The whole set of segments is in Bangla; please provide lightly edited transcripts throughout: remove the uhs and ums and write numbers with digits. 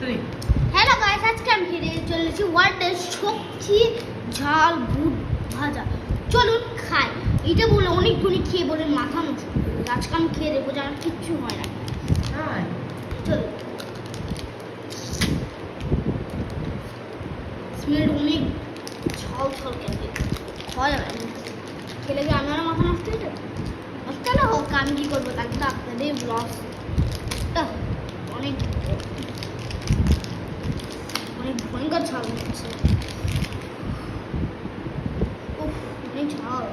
হ্যালো গাইস, আজকে আমি খেতে চলেছি ওয়ার্ল্ডের সবচেয়ে ঝাল বুট ভাজা। চলুন খাই। এটা বলে অনেকগুলি খেয়ে বলেন মাথা নষ্ট। আজকে আমি খেয়ে দেবো, যেন কিচ্ছু হয় না। চলুন। স্মেল অনেক ঝাল ঝাল খেতে খাওয়া যাবে না। খেলে কি আমার মাথা নষ্ট হয়ে যাবে? নষ্ট হলে হোক, আমি কী করবো? তাকে তো আপনাদের ব্লগটা অনেক অনেক ভয়ঙ্কর ঝাল হচ্ছে। অনেক ঝাল।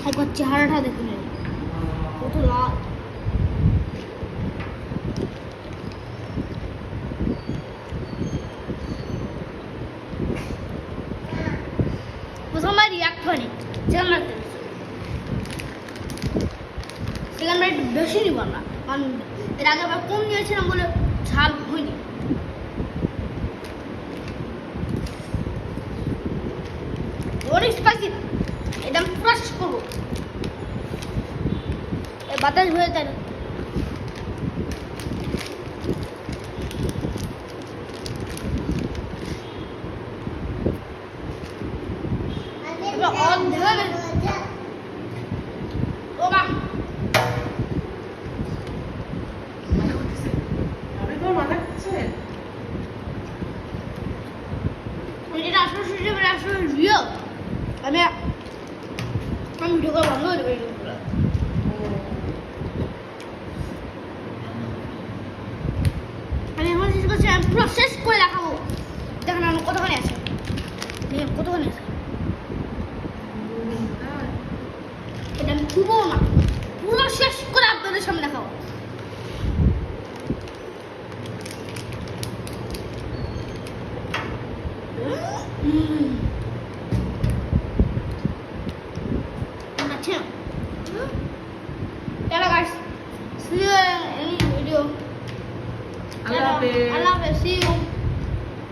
একবার চেহারাটা দেখুন, কত লাল। প্রথমবার রিয়াক্ট হয়নি, সেখানে একটু বেশি নিব না, কারণ এর আগে আবার কম নিয়েছিলাম বলে ঝাল হয়নি। অনেক স্পাইসি, এটা আমি ক্রাশ করবো। বাতাস হয়ে যায় না। আমি ভিডিও করা বন্ধ করে দেবো। আমি এখন চেষ্টা করছি, আমি পুরো শেষ করে দেখাবো। দেখেন আমি কতখানি আছে, কতখানি আছে। এটা আমি খুবও না, পুরো শেষ করে আপনাদের সামনে দেখাবো। Hello guys, see you in any video. I love it. See you.